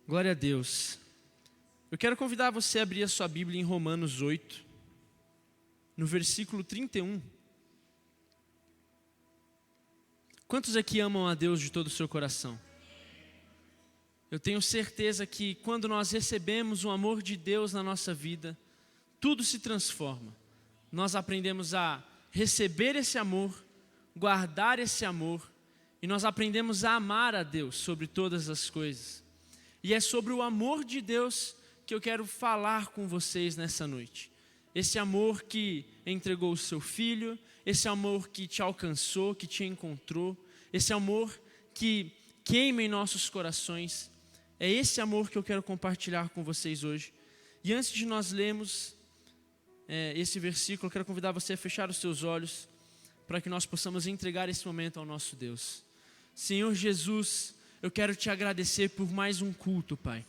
Glória a Deus. Eu quero convidar você a abrir a sua Bíblia em Romanos 8, no versículo 31. Quantos aqui amam a Deus de todo o seu coração? Eu tenho certeza que quando nós recebemos o amor de Deus na nossa vida, tudo se transforma. Nós aprendemos a receber esse amor, guardar esse amor, e nós aprendemos a amar a Deus sobre todas as coisas. E é sobre o amor de Deus que eu quero falar com vocês nessa noite. Esse amor que entregou o seu filho, esse amor que te alcançou, que te encontrou, esse amor que queima em nossos corações. É esse amor que eu quero compartilhar com vocês hoje. E antes de nós lermos esse versículo, eu quero convidar você a fechar os seus olhos para que nós possamos entregar esse momento ao nosso Deus. Senhor Jesus, eu quero te agradecer por mais um culto, Pai.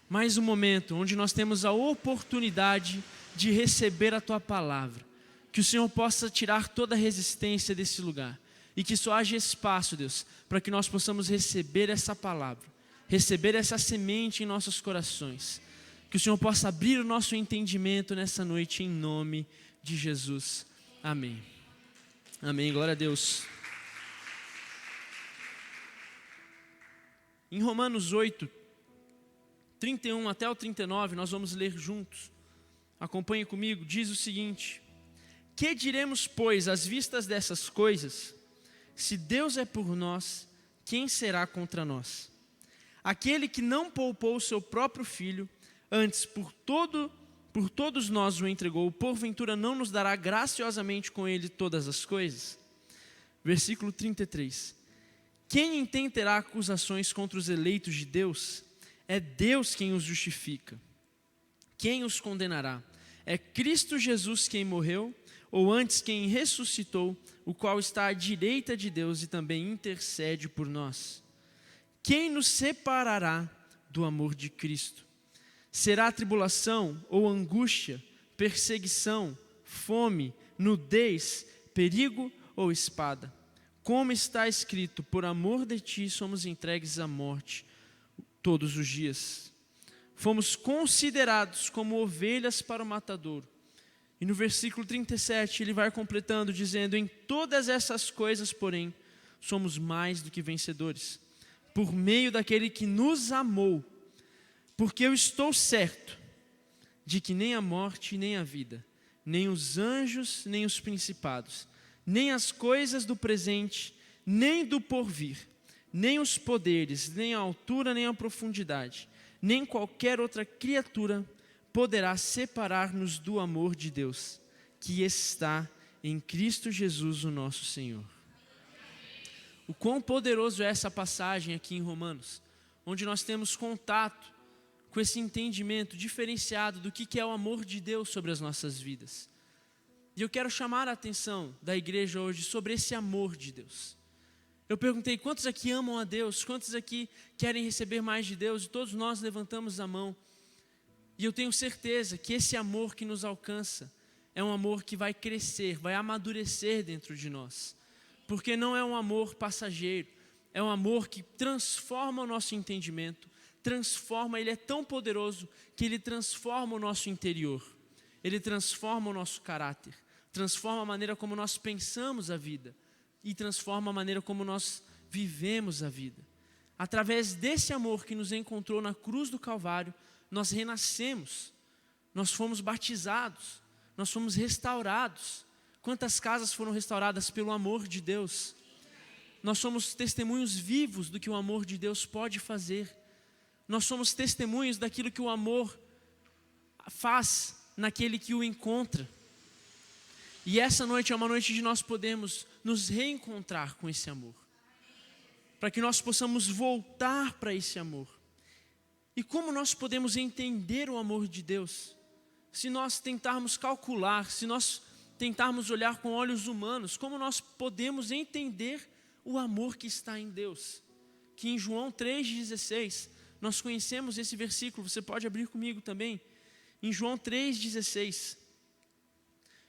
Mais um momento onde nós temos a oportunidade de receber a Tua palavra. Que o Senhor possa tirar toda a resistência desse lugar. E que só haja espaço, Deus, para que nós possamos receber essa palavra. Receber essa semente em nossos corações. Que o Senhor possa abrir o nosso entendimento nessa noite, em nome de Jesus. Amém. Amém, glória a Deus. Em Romanos 8, 31 até o 39, nós vamos ler juntos. Acompanhe comigo, diz o seguinte: Que diremos, pois, às vistas dessas coisas? Se Deus é por nós, quem será contra nós? Aquele que não poupou o seu próprio filho, antes por todos nós o entregou, porventura não nos dará graciosamente com ele todas as coisas? Versículo 33. Quem intentará acusações contra os eleitos de Deus? É Deus quem os justifica. Quem os condenará? É Cristo Jesus quem morreu, ou antes quem ressuscitou, o qual está à direita de Deus e também intercede por nós. Quem nos separará do amor de Cristo? Será tribulação ou angústia, perseguição, fome, nudez, perigo ou espada? Como está escrito, por amor de ti somos entregues à morte todos os dias. Fomos considerados como ovelhas para o matadouro. E no versículo 37 ele vai completando dizendo: em todas essas coisas, porém, somos mais do que vencedores, por meio daquele que nos amou. Porque eu estou certo de que nem a morte, nem a vida, nem os anjos, nem os principados, nem as coisas do presente, nem do porvir, nem os poderes, nem a altura, nem a profundidade, nem qualquer outra criatura poderá separar-nos do amor de Deus, que está em Cristo Jesus, o nosso Senhor. O quão poderoso é essa passagem aqui em Romanos, onde nós temos contato com esse entendimento diferenciado do que é o amor de Deus sobre as nossas vidas. E eu quero chamar a atenção da igreja hoje sobre esse amor de Deus. Eu perguntei quantos aqui amam a Deus, quantos aqui querem receber mais de Deus, e todos nós levantamos a mão. E eu tenho certeza que esse amor que nos alcança é um amor que vai crescer, vai amadurecer dentro de nós. Porque não é um amor passageiro, é um amor que transforma o nosso entendimento, ele é tão poderoso que ele transforma o nosso interior, ele transforma o nosso caráter, transforma a maneira como nós pensamos a vida e transforma a maneira como nós vivemos a vida. Através desse amor que nos encontrou na cruz do Calvário, nós renascemos, nós fomos batizados, nós fomos restaurados. Quantas casas foram restauradas pelo amor de Deus? Nós somos testemunhos vivos do que o amor de Deus pode fazer. Nós somos testemunhos daquilo que o amor faz naquele que o encontra. E essa noite é uma noite de nós podermos nos reencontrar com esse amor, para que nós possamos voltar para esse amor. E como nós podemos entender o amor de Deus? Se nós tentarmos calcular, se nós tentarmos olhar com olhos humanos, como nós podemos entender o amor que está em Deus? Que em João 3,16, nós conhecemos esse versículo, você pode abrir comigo também. Em João 3,16,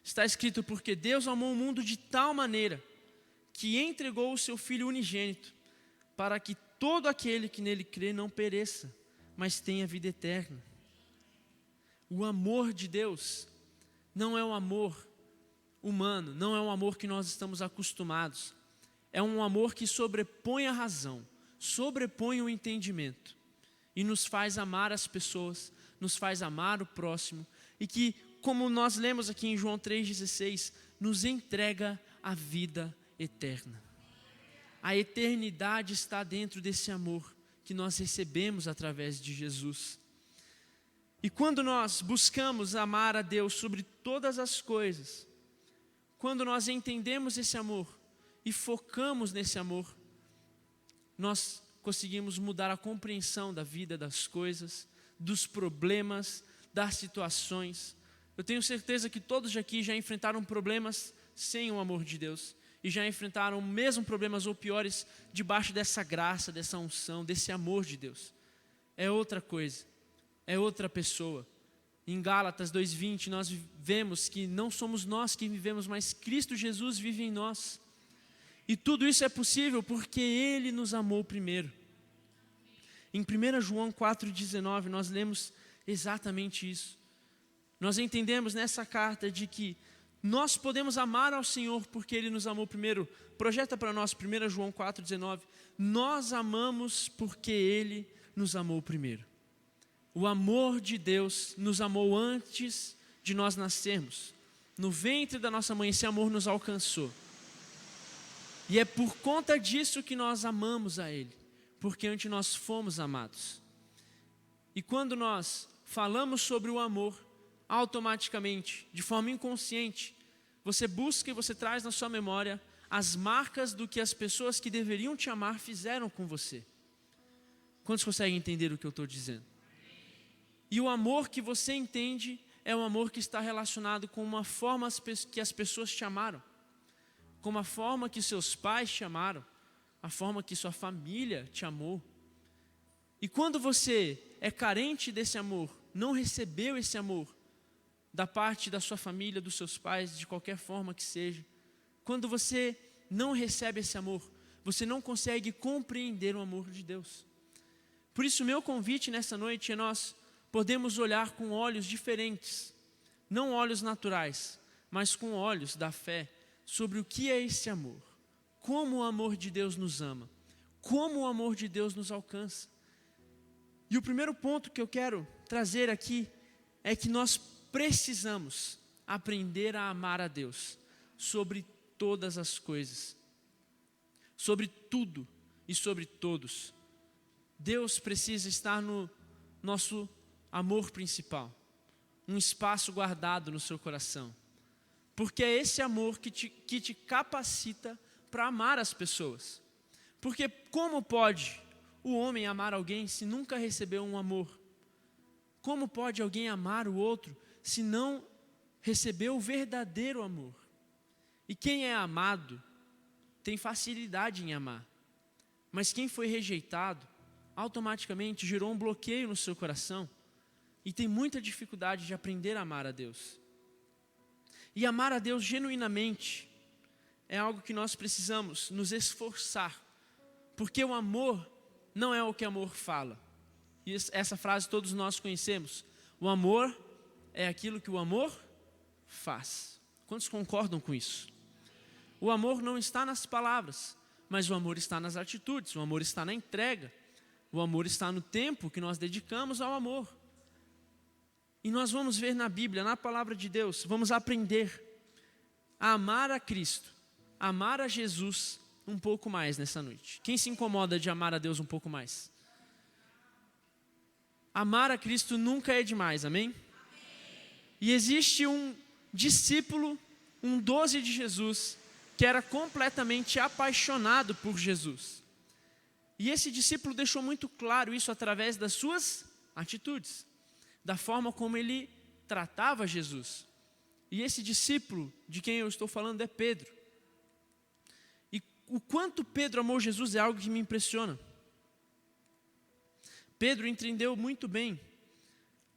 está escrito: porque Deus amou o mundo de tal maneira que entregou o seu Filho unigênito, para que todo aquele que nele crê não pereça, mas tem a vida eterna. O amor de Deus não é um amor humano, não é um amor que nós estamos acostumados. É um amor que sobrepõe a razão, sobrepõe o entendimento e nos faz amar as pessoas, nos faz amar o próximo e que, como nós lemos aqui em João 3,16, nos entrega a vida eterna. A eternidade está dentro desse amor que nós recebemos através de Jesus. E quando nós buscamos amar a Deus sobre todas as coisas, quando nós entendemos esse amor e focamos nesse amor, nós conseguimos mudar a compreensão da vida, das coisas, dos problemas, das situações. Eu tenho certeza que todos aqui já enfrentaram problemas sem o amor de Deus e já enfrentaram mesmo problemas ou piores debaixo dessa graça, dessa unção, desse amor de Deus. É outra coisa, é outra pessoa. Em Gálatas 2:20 nós vemos que não somos nós que vivemos, mas Cristo Jesus vive em nós. E tudo isso é possível porque Ele nos amou primeiro. Em 1 João 4,19 nós lemos exatamente isso. Nós entendemos nessa carta de que nós podemos amar ao Senhor porque Ele nos amou primeiro. Projeta para nós 1 João 4,19. Nós amamos porque Ele nos amou primeiro. O amor de Deus nos amou antes de nós nascermos. No ventre da nossa mãe esse amor nos alcançou. E é por conta disso que nós amamos a Ele, porque antes nós fomos amados. E quando nós falamos sobre o amor, automaticamente, de forma inconsciente, você busca e você traz na sua memória as marcas do que as pessoas que deveriam te amar fizeram com você. Quantos conseguem entender o que eu estou dizendo? E o amor que você entende é um amor que está relacionado com uma forma que as pessoas te amaram, com a forma que seus pais te amaram, a forma que sua família te amou. E quando você é carente desse amor, não recebeu esse amor da parte da sua família, dos seus pais, de qualquer forma que seja, quando você não recebe esse amor, você não consegue compreender o amor de Deus. Por isso meu convite nessa noite é nós podemos olhar com olhos diferentes, não olhos naturais, mas com olhos da fé, sobre o que é esse amor, como o amor de Deus nos ama, como o amor de Deus nos alcança. E o primeiro ponto que eu quero trazer aqui é que nós precisamos aprender a amar a Deus sobre todas as coisas, sobre tudo e sobre todos. Deus precisa estar no nosso amor principal, um espaço guardado no seu coração, porque é esse amor que te capacita para amar as pessoas. Porque como pode o homem amar alguém se nunca recebeu um amor? Como pode alguém amar o outro se não recebeu o verdadeiro amor? E quem é amado tem facilidade em amar, mas quem foi rejeitado automaticamente gerou um bloqueio no seu coração e tem muita dificuldade de aprender a amar a Deus. E amar a Deus genuinamente é algo que nós precisamos nos esforçar, porque o amor não é o que amor fala. E essa frase todos nós conhecemos. O amor é aquilo que o amor faz. Quantos concordam com isso? O amor não está nas palavras, mas o amor está nas atitudes, o amor está na entrega, o amor está no tempo que nós dedicamos ao amor. E nós vamos ver na Bíblia, na palavra de Deus, vamos aprender a amar a Cristo, amar a Jesus um pouco mais nessa noite. Quem se incomoda de amar a Deus um pouco mais? Amar a Cristo nunca é demais, amém? E existe um discípulo, um 12 de Jesus, que era completamente apaixonado por Jesus. E esse discípulo deixou muito claro isso através das suas atitudes, da forma como ele tratava Jesus. E esse discípulo de quem eu estou falando é Pedro. E o quanto Pedro amou Jesus é algo que me impressiona. Pedro entendeu muito bem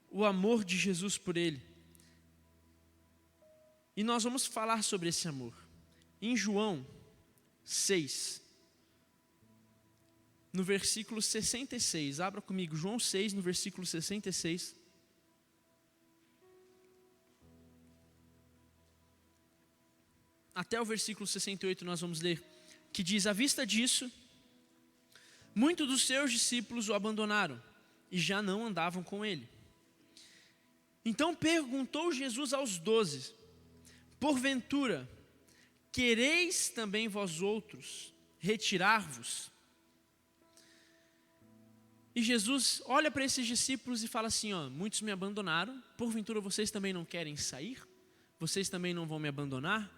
o amor de Jesus por ele. E nós vamos falar sobre esse amor. Em João 6, no versículo 66. Abra comigo, João 6, no versículo 66. Até o versículo 68 nós vamos ler, que diz: à vista disso, muitos dos seus discípulos o abandonaram e já não andavam com ele. Então perguntou Jesus aos 12: porventura, quereis também vós outros retirar-vos? E Jesus olha para esses discípulos e fala assim: muitos me abandonaram, porventura vocês também não querem sair? Vocês também não vão me abandonar?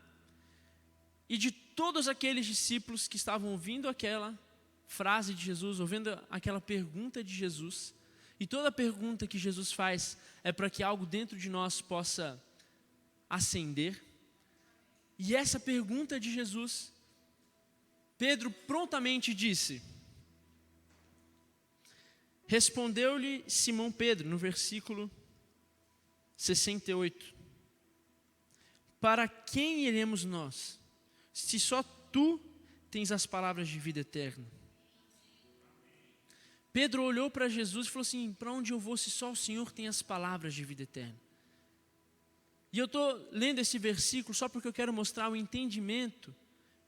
E de todos aqueles discípulos que estavam ouvindo aquela frase de Jesus, ouvindo aquela pergunta de Jesus, e toda pergunta que Jesus faz é para que algo dentro de nós possa acender. E essa pergunta de Jesus, Pedro prontamente disse: respondeu-lhe Simão Pedro, no versículo 68, para quem iremos nós, se só tu tens as palavras de vida eterna? Pedro olhou para Jesus e falou assim: para onde eu vou se só o Senhor tem as palavras de vida eterna? E eu estou lendo esse versículo só porque eu quero mostrar o entendimento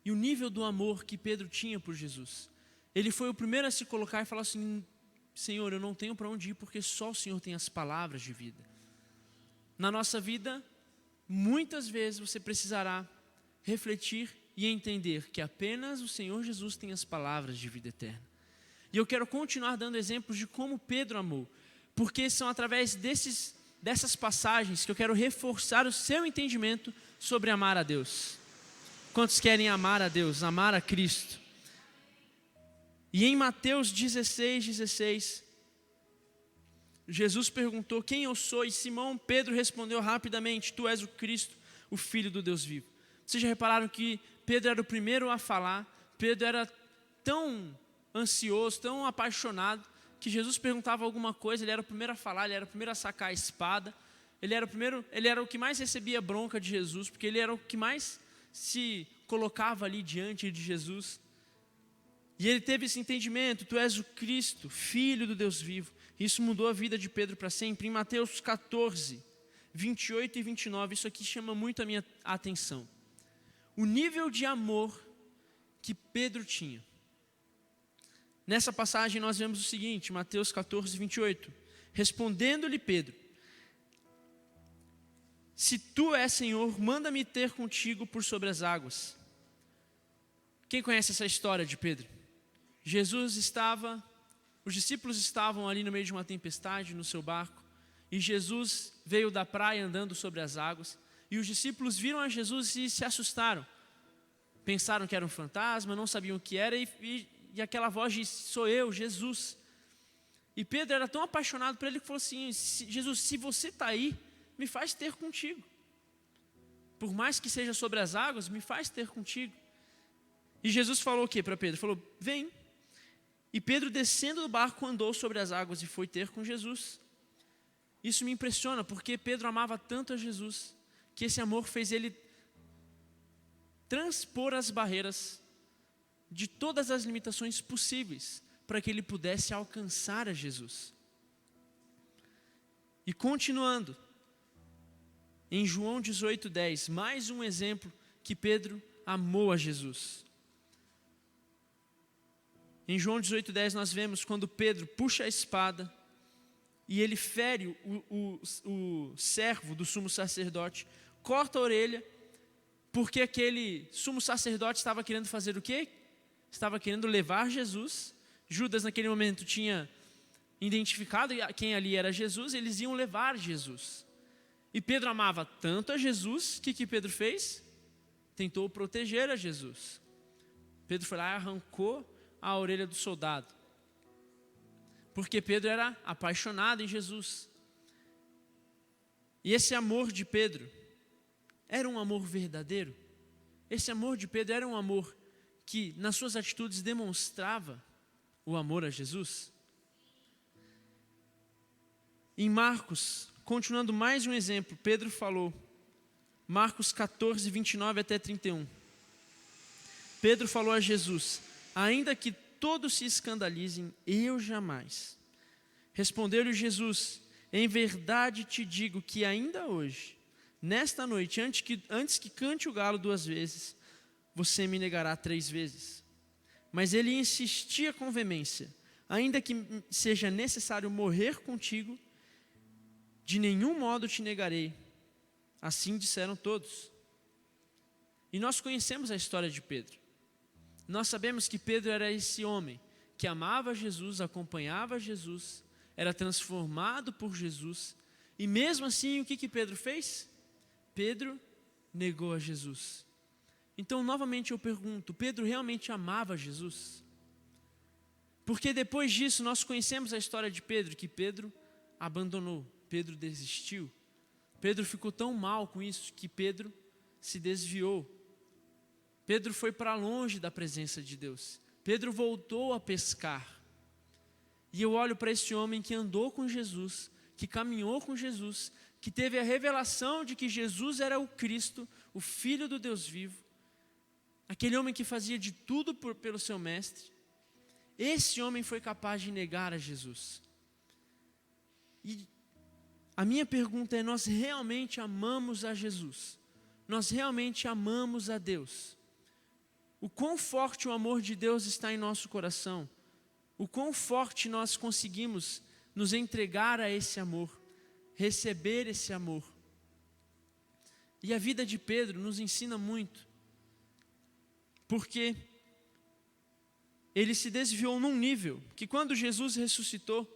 e o nível do amor que Pedro tinha por Jesus. Ele foi o primeiro a se colocar e falar assim: Senhor, eu não tenho para onde ir porque só o Senhor tem as palavras de vida. Na nossa vida, muitas vezes você precisará refletir e entender que apenas o Senhor Jesus tem as palavras de vida eterna. E eu quero continuar dando exemplos de como Pedro amou, porque são através dessas passagens que eu quero reforçar o seu entendimento sobre amar a Deus. Quantos querem amar a Deus, amar a Cristo? E em Mateus 16, Jesus perguntou: quem eu sou? E Simão Pedro respondeu rapidamente: tu és o Cristo, o Filho do Deus vivo. Vocês já repararam que Pedro era o primeiro a falar? Pedro era tão ansioso, tão apaixonado, que Jesus perguntava alguma coisa, ele era o primeiro a falar, ele era o primeiro a sacar a espada, ele era o que mais recebia bronca de Jesus, porque ele era o que mais se colocava ali diante de Jesus. E ele teve esse entendimento: tu és o Cristo, Filho do Deus vivo. Isso mudou a vida de Pedro para sempre. Em Mateus 14, 28 e 29, isso aqui chama muito a minha atenção. O nível de amor que Pedro tinha. Nessa passagem nós vemos o seguinte, Mateus 14, 28. Respondendo-lhe Pedro: se tu és Senhor, manda-me ter contigo por sobre as águas. Quem conhece essa história de Pedro? Os discípulos estavam ali no meio de uma tempestade no seu barco, e Jesus veio da praia andando sobre as águas, e os discípulos viram a Jesus e se assustaram. Pensaram que era um fantasma, não sabiam o que era, e aquela voz disse: sou eu, Jesus. E Pedro era tão apaixonado por ele que falou assim: Jesus, se você está aí, me faz ter contigo. Por mais que seja sobre as águas, me faz ter contigo. E Jesus falou o que para Pedro? Falou: vem. E Pedro, descendo do barco, andou sobre as águas e foi ter com Jesus. Isso me impressiona, porque Pedro amava tanto a Jesus, que esse amor fez ele transpor as barreiras de todas as limitações possíveis, para que ele pudesse alcançar a Jesus. E continuando, em João 18:10, mais um exemplo que Pedro amou a Jesus. Em João 18:10 nós vemos quando Pedro puxa a espada e ele fere o servo do sumo sacerdote, corta a orelha, porque aquele sumo sacerdote estava querendo fazer o quê? Estava querendo levar Jesus. Judas naquele momento tinha identificado quem ali era Jesus, eles iam levar Jesus. E Pedro amava tanto a Jesus, que Pedro fez? Tentou proteger a Jesus. Pedro foi lá e arrancou a orelha do soldado, porque Pedro era apaixonado em Jesus. E esse amor de Pedro era um amor verdadeiro. Esse amor de Pedro era um amor que nas suas atitudes demonstrava o amor a Jesus. Em Marcos, continuando mais um exemplo, Pedro falou, Marcos 14, 29 até 31. Pedro falou a Jesus: ainda que todos se escandalizem, eu jamais. Respondeu-lhe Jesus: em verdade te digo que ainda hoje, nesta noite, antes que cante o galo 2 vezes, você me negará 3 vezes. Mas ele insistia com veemência: ainda que seja necessário morrer contigo, de nenhum modo te negarei. Assim disseram todos. E nós conhecemos a história de Pedro. Nós sabemos que Pedro era esse homem que amava Jesus, acompanhava Jesus, era transformado por Jesus. E mesmo assim, o que Pedro fez? Pedro negou a Jesus. Então, novamente eu pergunto, Pedro realmente amava Jesus? Porque depois disso, nós conhecemos a história de Pedro, que Pedro abandonou, Pedro desistiu. Pedro ficou tão mal com isso, que Pedro se desviou. Pedro foi para longe da presença de Deus. Pedro voltou a pescar. E eu olho para esse homem que andou com Jesus, que caminhou com Jesus, que teve a revelação de que Jesus era o Cristo, o Filho do Deus vivo, aquele homem que fazia de tudo pelo seu mestre. Esse homem foi capaz de negar a Jesus. E a minha pergunta é: nós realmente amamos a Jesus? Nós realmente amamos a Deus? O quão forte o amor de Deus está em nosso coração? O quão forte nós conseguimos nos entregar a esse amor, receber esse amor? E a vida de Pedro nos ensina muito, porque ele se desviou num nível que, quando Jesus ressuscitou,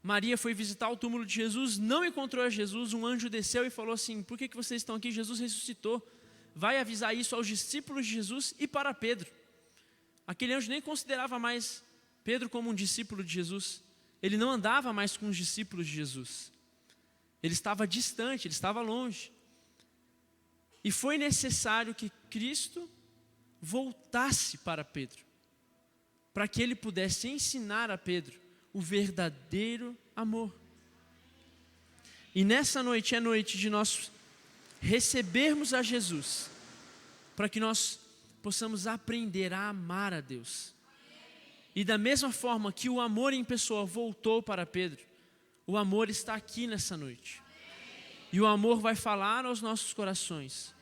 Maria foi visitar o túmulo de Jesus, não encontrou a Jesus, um anjo desceu e falou assim: por que vocês estão aqui? Jesus ressuscitou. Vai avisar isso aos discípulos de Jesus e para Pedro. Aquele anjo nem considerava mais Pedro como um discípulo de Jesus. Ele não andava mais com os discípulos de Jesus. Ele estava distante, ele estava longe. E foi necessário que Cristo voltasse para Pedro, para que ele pudesse ensinar a Pedro o verdadeiro amor. E nessa noite é noite de nós recebermos a Jesus, para que nós possamos aprender a amar a Deus. E da mesma forma que o amor em pessoa voltou para Pedro, o amor está aqui nessa noite. E o amor vai falar aos nossos corações.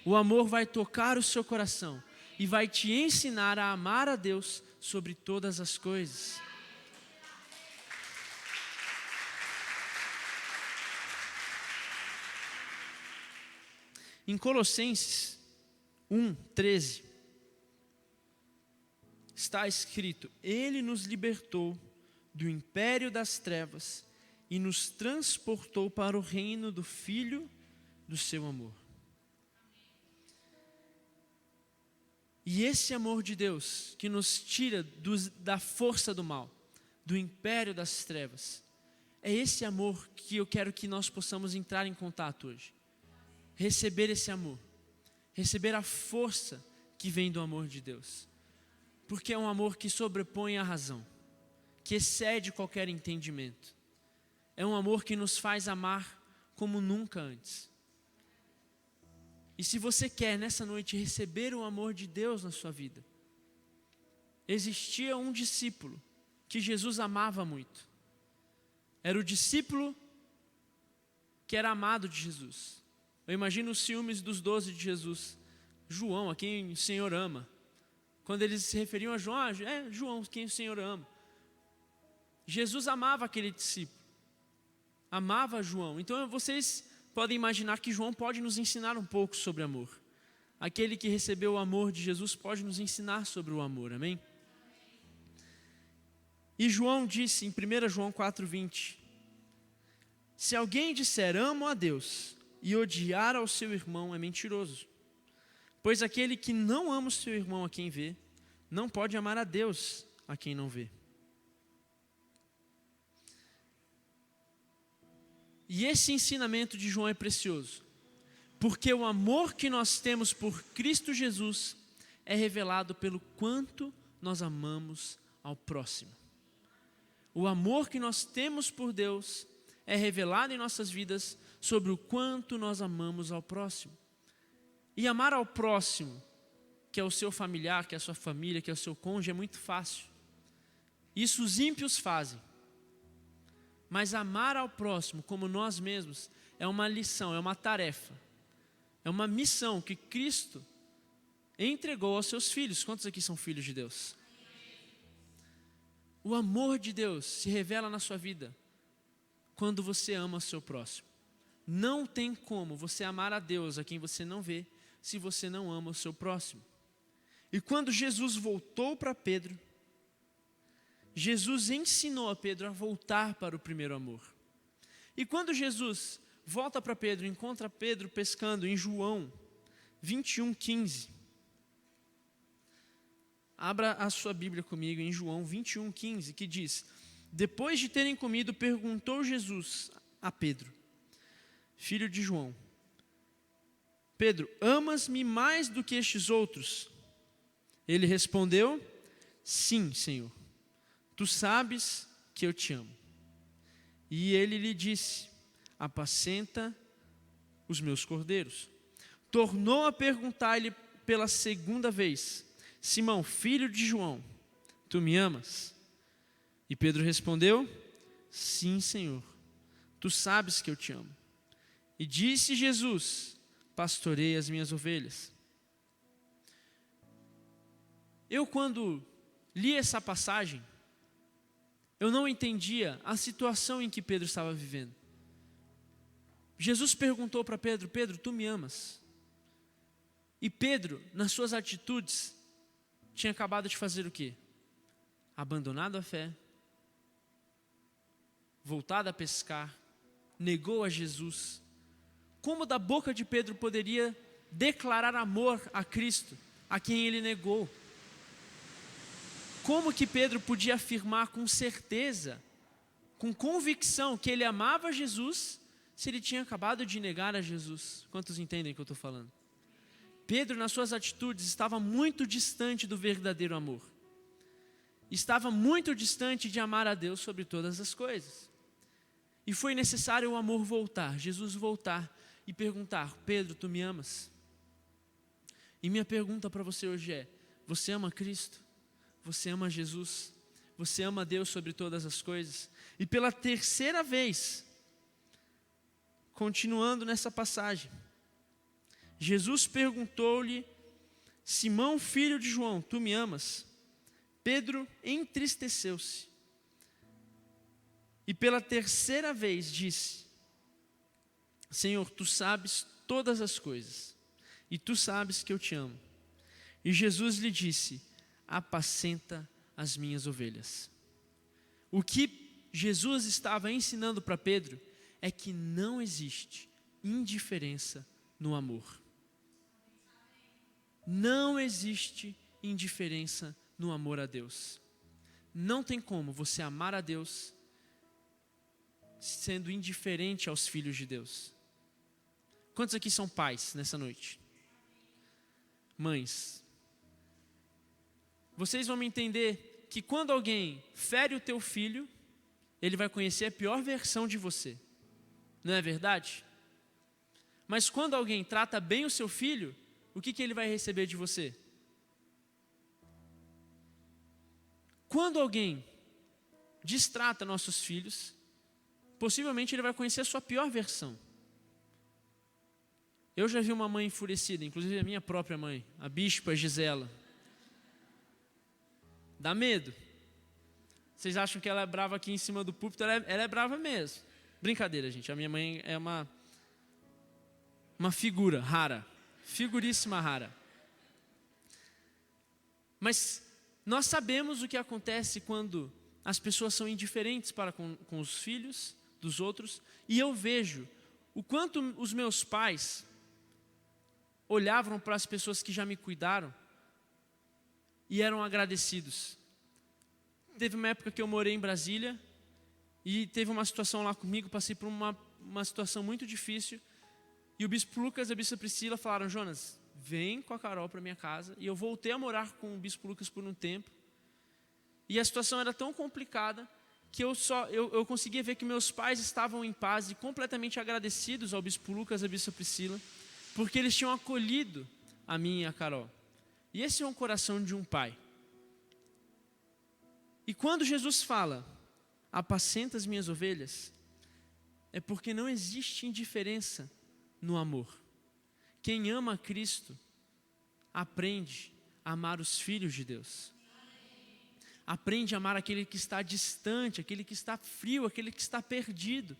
O amor vai tocar o seu coração e vai te ensinar a amar a Deus sobre todas as coisas. Em Colossenses 1:13 está escrito: Ele nos libertou do império das trevas e nos transportou para o reino do Filho do seu amor. E esse amor de Deus, que nos tira da força do mal, do império das trevas, é esse amor que eu quero que nós possamos entrar em contato hoje. Receber esse amor, receber a força que vem do amor de Deus, porque é um amor que sobrepõe a razão, que excede qualquer entendimento. É um amor que nos faz amar como nunca antes. E se você quer nessa noite receber o amor de Deus na sua vida, existia um discípulo que Jesus amava muito. Era o discípulo que era amado de Jesus. Eu imagino os ciúmes dos 12 de Jesus. João, a quem o Senhor ama. Quando eles se referiam a João, é João, quem o Senhor ama. Jesus amava aquele discípulo. Amava João. Então vocês podem imaginar que João pode nos ensinar um pouco sobre amor. Aquele que recebeu o amor de Jesus pode nos ensinar sobre o amor, amém? E João disse em 1 João 4:20: se alguém disser amo a Deus e odiar ao seu irmão, é mentiroso. Pois aquele que não ama o seu irmão a quem vê, não pode amar a Deus a quem não vê. E esse ensinamento de João é precioso, porque o amor que nós temos por Cristo Jesus é revelado pelo quanto nós amamos ao próximo. O amor que nós temos por Deus é revelado em nossas vidas sobre o quanto nós amamos ao próximo. E amar ao próximo que é o seu familiar, que é a sua família, que é o seu cônjuge, é muito fácil. Isso os ímpios fazem. Mas amar ao próximo como nós mesmos é uma lição, é uma tarefa, é uma missão que Cristo entregou aos seus filhos. Quantos aqui são filhos de Deus? O amor de Deus se revela na sua vida quando você ama o seu próximo. Não tem como você amar a Deus, a quem você não vê, se você não ama o seu próximo. E quando Jesus voltou para Pedro, Jesus ensinou a Pedro a voltar para o primeiro amor. E quando Jesus volta para Pedro, encontra Pedro pescando em João 21:15. Abra a sua Bíblia comigo em João 21:15, que diz: depois de terem comido, perguntou Jesus a Pedro, filho de João: Pedro, amas-me mais do que estes outros? Ele respondeu: sim, Senhor, tu sabes que eu te amo. E ele lhe disse: apacenta os meus cordeiros. Tornou a perguntar-lhe pela segunda vez: Simão, filho de João, tu me amas? E Pedro respondeu: sim, Senhor, tu sabes que eu te amo. E disse Jesus: pastorei as minhas ovelhas. Eu, quando li essa passagem, eu não entendia a situação em que Pedro estava vivendo. Jesus perguntou para Pedro: Pedro, tu me amas? E Pedro, nas suas atitudes, tinha acabado de fazer o quê? Abandonado a fé, voltado a pescar, negou a Jesus. Como da boca de Pedro poderia declarar amor a Cristo, a quem ele negou? Como que Pedro podia afirmar com certeza, com convicção, que ele amava Jesus, se ele tinha acabado de negar a Jesus? Quantos entendem o que eu estou falando? Pedro, nas suas atitudes, estava muito distante do verdadeiro amor. Estava muito distante de amar a Deus sobre todas as coisas. E foi necessário o amor voltar, Jesus voltar e perguntar: Pedro, tu me amas? E minha pergunta para você hoje é: você ama Cristo? Você ama Jesus? Você ama Deus sobre todas as coisas? E pela terceira vez, continuando nessa passagem, Jesus perguntou-lhe: Simão, filho de João, tu me amas? Pedro entristeceu-se e pela terceira vez disse: Senhor, tu sabes todas as coisas e tu sabes que eu te amo. E Jesus lhe disse: apacenta as minhas ovelhas. O que Jesus estava ensinando para Pedro é que não existe indiferença no amor. Não existe indiferença no amor a Deus. Não tem como você amar a Deus sendo indiferente aos filhos de Deus. Quantos aqui são pais nessa noite? Mães. Vocês vão me entender que quando alguém fere o teu filho, ele vai conhecer a pior versão de você. Não é verdade? Mas quando alguém trata bem o seu filho, o que ele vai receber de você? Quando alguém destrata nossos filhos, possivelmente ele vai conhecer a sua pior versão. Eu já vi uma mãe enfurecida, inclusive a minha própria mãe, a bispa Gisela. Dá medo. Vocês acham que ela é brava aqui em cima do púlpito? Ela é brava mesmo. Brincadeira, gente. A minha mãe é uma figura rara. Figuríssima rara. Mas nós sabemos o que acontece quando as pessoas são indiferentes para com os filhos dos outros. E eu vejo o quanto os meus pais olhavam para as pessoas que já me cuidaram e eram agradecidos. Teve uma época que eu morei em Brasília e teve uma situação lá comigo, passei por uma situação muito difícil. E o bispo Lucas e a bispa Priscila falaram: Jonas, vem com a Carol para minha casa. E eu voltei a morar com o bispo Lucas por um tempo. E a situação era tão complicada que eu conseguia ver que meus pais estavam em paz e completamente agradecidos ao bispo Lucas e à bispa Priscila, porque eles tinham acolhido a mim e a Carol. E esse é um coração de um pai. E quando Jesus fala, apacenta as minhas ovelhas, é porque não existe indiferença no amor. Quem ama a Cristo, aprende a amar os filhos de Deus. Aprende a amar aquele que está distante, aquele que está frio, aquele que está perdido.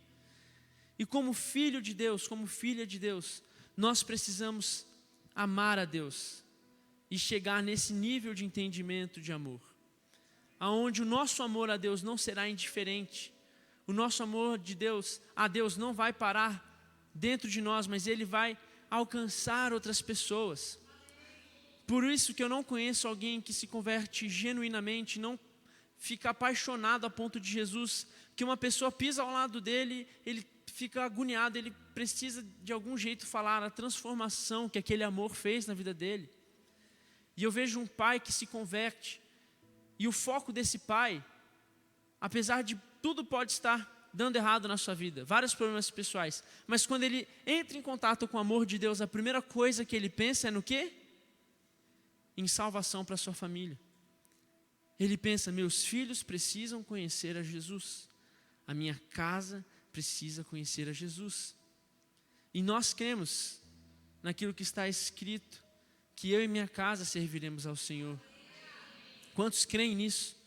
E como filho de Deus, como filha de Deus, nós precisamos amar a Deus e chegar nesse nível de entendimento de amor, aonde o nosso amor a Deus não será indiferente. O nosso amor de Deus a Deus não vai parar dentro de nós, mas ele vai alcançar outras pessoas. Por isso que eu não conheço alguém que se converte genuinamente, não fica apaixonado a ponto de Jesus, que uma pessoa pisa ao lado dele, ele fica agoniado, ele precisa de algum jeito falar a transformação que aquele amor fez na vida dele. E eu vejo um pai que se converte, e o foco desse pai, apesar de tudo pode estar dando errado na sua vida, vários problemas pessoais, mas quando ele entra em contato com o amor de Deus, a primeira coisa que ele pensa é no quê? Em salvação para a sua família. Ele pensa, meus filhos precisam conhecer a Jesus, a minha casa precisa conhecer a Jesus. E nós cremos naquilo que está escrito, que eu e minha casa serviremos ao Senhor. Quantos creem nisso?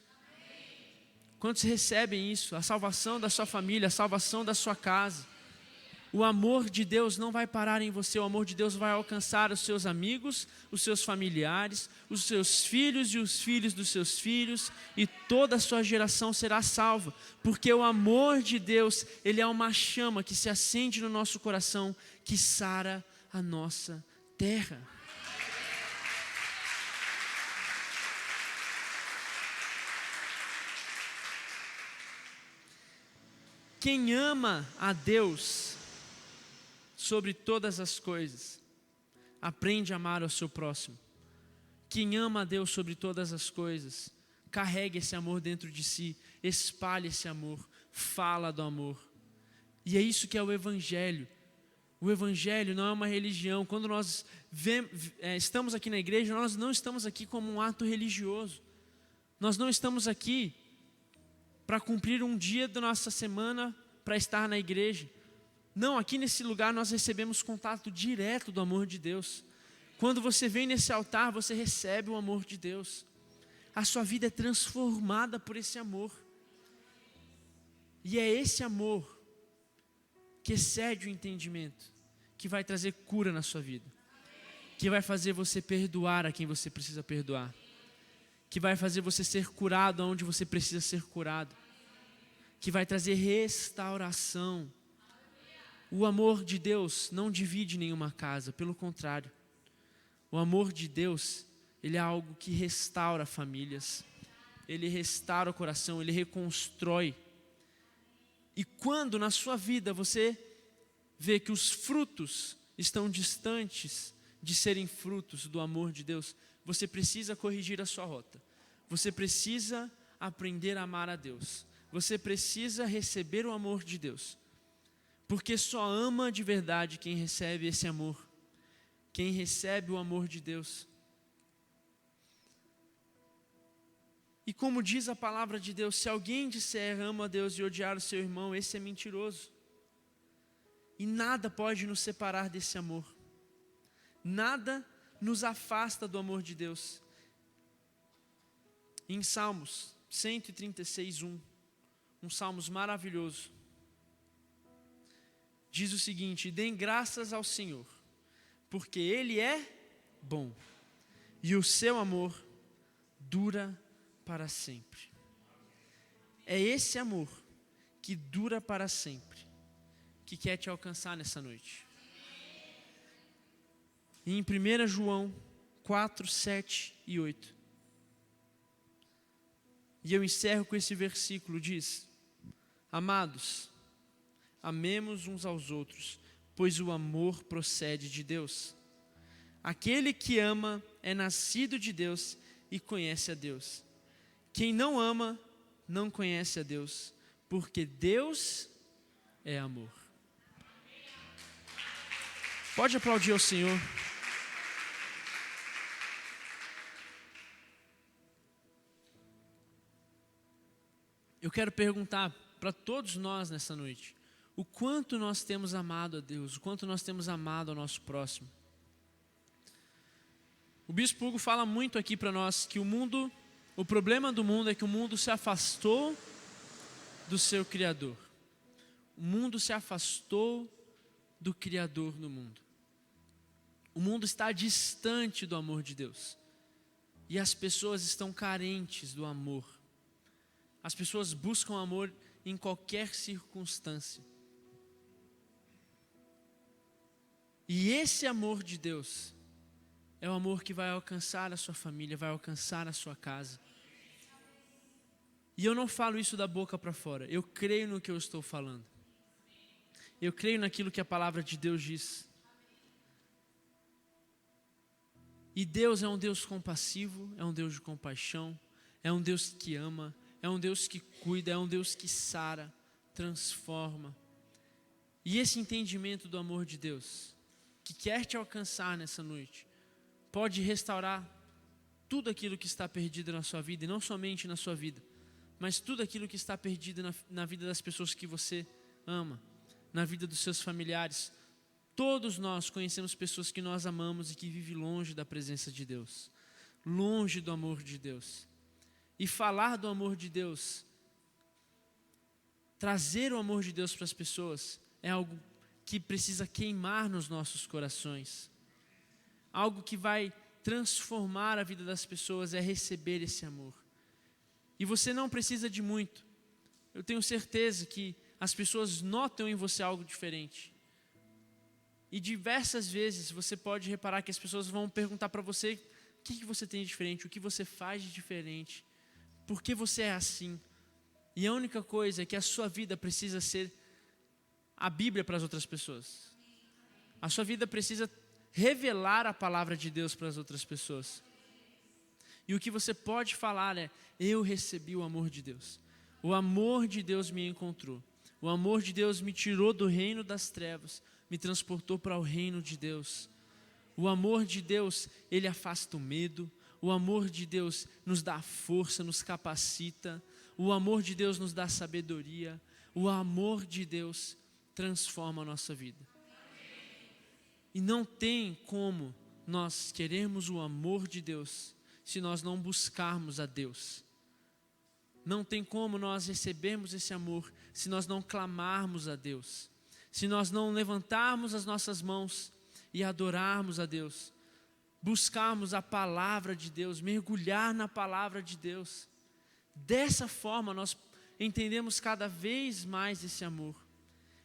Quantos recebem isso? A salvação da sua família, a salvação da sua casa. O amor de Deus não vai parar em você, o amor de Deus vai alcançar os seus amigos, os seus familiares, os seus filhos e os filhos dos seus filhos, e toda a sua geração será salva, porque o amor de Deus, ele é uma chama que se acende no nosso coração, que sara a nossa terra. Quem ama a Deus sobre todas as coisas, aprende a amar o seu próximo. Quem ama a Deus sobre todas as coisas, carrega esse amor dentro de si, espalha esse amor, fala do amor. E é isso que é o Evangelho. O Evangelho não é uma religião. Quando nós estamos aqui na igreja, nós não estamos aqui como um ato religioso. Nós não estamos aqui para cumprir um dia da nossa semana para estar na igreja. Não, aqui nesse lugar nós recebemos contato direto do amor de Deus. Quando você vem nesse altar, você recebe o amor de Deus. A sua vida é transformada por esse amor. E é esse amor que excede o entendimento, que vai trazer cura na sua vida, que vai fazer você perdoar a quem você precisa perdoar, que vai fazer você ser curado onde você precisa ser curado, que vai trazer restauração. O amor de Deus não divide nenhuma casa, pelo contrário. O amor de Deus, ele é algo que restaura famílias, ele restaura o coração, ele reconstrói. E quando na sua vida você vê que os frutos estão distantes de serem frutos do amor de Deus, você precisa corrigir a sua rota. Você precisa aprender a amar a Deus. Você precisa receber o amor de Deus. Porque só ama de verdade quem recebe esse amor. Quem recebe o amor de Deus. E como diz a palavra de Deus, se alguém disser ama a Deus e odiar o seu irmão, esse é mentiroso. E nada pode nos separar desse amor. Nada nos afasta do amor de Deus. Em Salmos 136, 1, um Salmos maravilhoso, diz o seguinte: deem graças ao Senhor, porque Ele é bom, e o seu amor dura para sempre. É esse amor que dura para sempre, que quer te alcançar nessa noite. E em 1 João 4, 7 e 8, e eu encerro com esse versículo, diz: amados, amemos uns aos outros, pois o amor procede de Deus. Aquele que ama é nascido de Deus e conhece a Deus. Quem não ama, não conhece a Deus, porque Deus é amor. Pode aplaudir ao Senhor. eu quero perguntar para todos nós nessa noite, o quanto nós temos amado a Deus, o quanto nós temos amado ao nosso próximo. O Bispo Hugo fala muito aqui para nós que o problema do mundo é que o mundo se afastou do seu Criador. O mundo se afastou do Criador do mundo. O mundo está distante do amor de Deus. E as pessoas estão carentes do amor. As pessoas buscam amor em qualquer circunstância. E esse amor de Deus é o amor que vai alcançar a sua família, vai alcançar a sua casa. E eu não falo isso da boca para fora, eu creio no que eu estou falando. Eu creio naquilo que a palavra de Deus diz. E Deus é um Deus compassivo, é um Deus de compaixão, é um Deus que ama, é um Deus que cuida, é um Deus que sara, transforma. E esse entendimento do amor de Deus, que quer te alcançar nessa noite, pode restaurar tudo aquilo que está perdido na sua vida, e não somente na sua vida, mas tudo aquilo que está perdido na vida das pessoas que você ama, na vida dos seus familiares. Todos nós conhecemos pessoas que nós amamos e que vivem longe da presença de Deus, longe do amor de Deus. E falar do amor de Deus, trazer o amor de Deus para as pessoas, é algo que precisa queimar nos nossos corações. Algo que vai transformar a vida das pessoas é receber esse amor. E você não precisa de muito. Eu tenho certeza que as pessoas notam em você algo diferente. E diversas vezes você pode reparar que as pessoas vão perguntar para você o que você tem de diferente, o que você faz de diferente, por que você é assim. E a única coisa é que a sua vida precisa ser a Bíblia para as outras pessoas. A sua vida precisa revelar a palavra de Deus para as outras pessoas. E o que você pode falar é: eu recebi o amor de Deus. O amor de Deus me encontrou. O amor de Deus me tirou do reino das trevas, me transportou para o reino de Deus. O amor de Deus, ele afasta o medo. O amor de Deus nos dá força, nos capacita. O amor de Deus nos dá sabedoria. O amor de Deus transforma a nossa vida. E não tem como nós querermos o amor de Deus se nós não buscarmos a Deus. Não tem como nós recebermos esse amor se nós não clamarmos a Deus. Se nós não levantarmos as nossas mãos e adorarmos a Deus. Buscarmos a palavra de Deus, mergulhar na palavra de Deus. Dessa forma nós entendemos cada vez mais esse amor.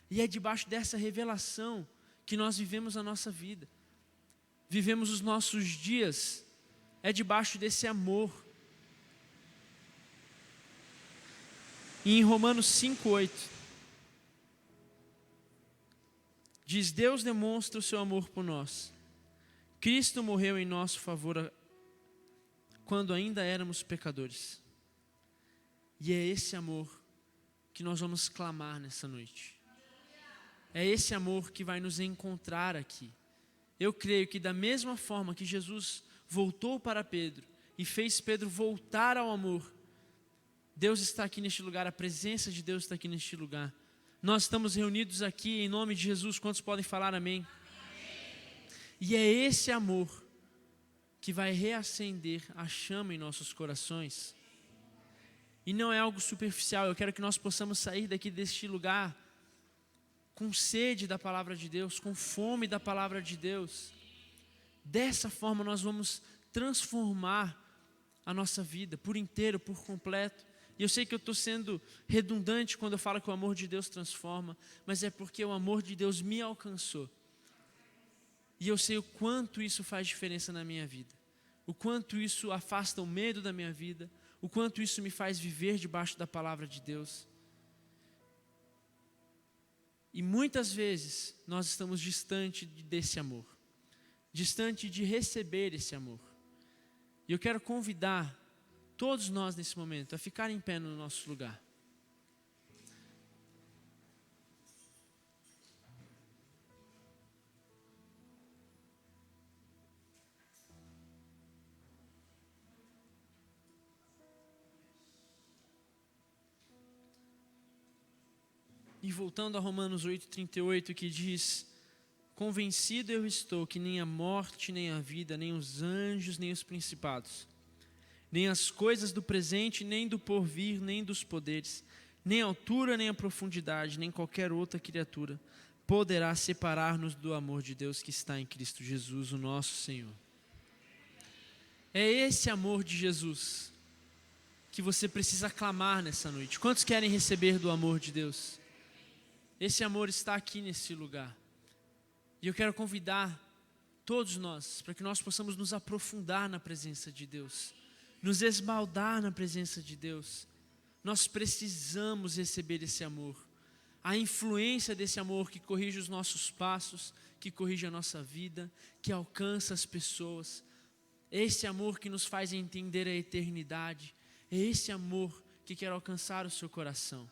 E é debaixo dessa revelação que nós vivemos a nossa vida. Vivemos os nossos dias, é debaixo desse amor. E em Romanos 5:8, diz: Deus demonstra o seu amor por nós. Cristo morreu em nosso favor quando ainda éramos pecadores. E é esse amor que nós vamos clamar nessa noite. É esse amor que vai nos encontrar aqui. Eu creio que da mesma forma que Jesus voltou para Pedro e fez Pedro voltar ao amor, Deus está aqui neste lugar, a presença de Deus está aqui neste lugar. Nós estamos reunidos aqui em nome de Jesus. Quantos podem falar amém? E é esse amor que vai reacender a chama em nossos corações. E não é algo superficial. Eu quero que nós possamos sair daqui deste lugar com sede da palavra de Deus, com fome da palavra de Deus. Dessa forma nós vamos transformar a nossa vida por inteiro, por completo. E eu sei que eu estou sendo redundante quando eu falo que o amor de Deus transforma, mas é porque o amor de Deus me alcançou. E eu sei o quanto isso faz diferença na minha vida, o quanto isso afasta o medo da minha vida, o quanto isso me faz viver debaixo da palavra de Deus. E muitas vezes nós estamos distante desse amor, distante de receber esse amor. E eu quero convidar todos nós nesse momento a ficar em pé no nosso lugar. E voltando a Romanos 8,38, que diz: convencido eu estou que nem a morte, nem a vida, nem os anjos, nem os principados, nem as coisas do presente, nem do porvir, nem dos poderes, nem a altura, nem a profundidade, nem qualquer outra criatura poderá separar-nos do amor de Deus que está em Cristo Jesus, o nosso Senhor. É esse amor de Jesus que você precisa clamar nessa noite. Quantos querem receber do amor de Deus? Esse amor está aqui nesse lugar. E eu quero convidar todos nós para que nós possamos nos aprofundar na presença de Deus, nos esbaldar na presença de Deus. Nós precisamos receber esse amor, a influência desse amor que corrige os nossos passos, que corrige a nossa vida, que alcança as pessoas. Esse amor que nos faz entender a eternidade, é esse amor que quer alcançar o seu coração.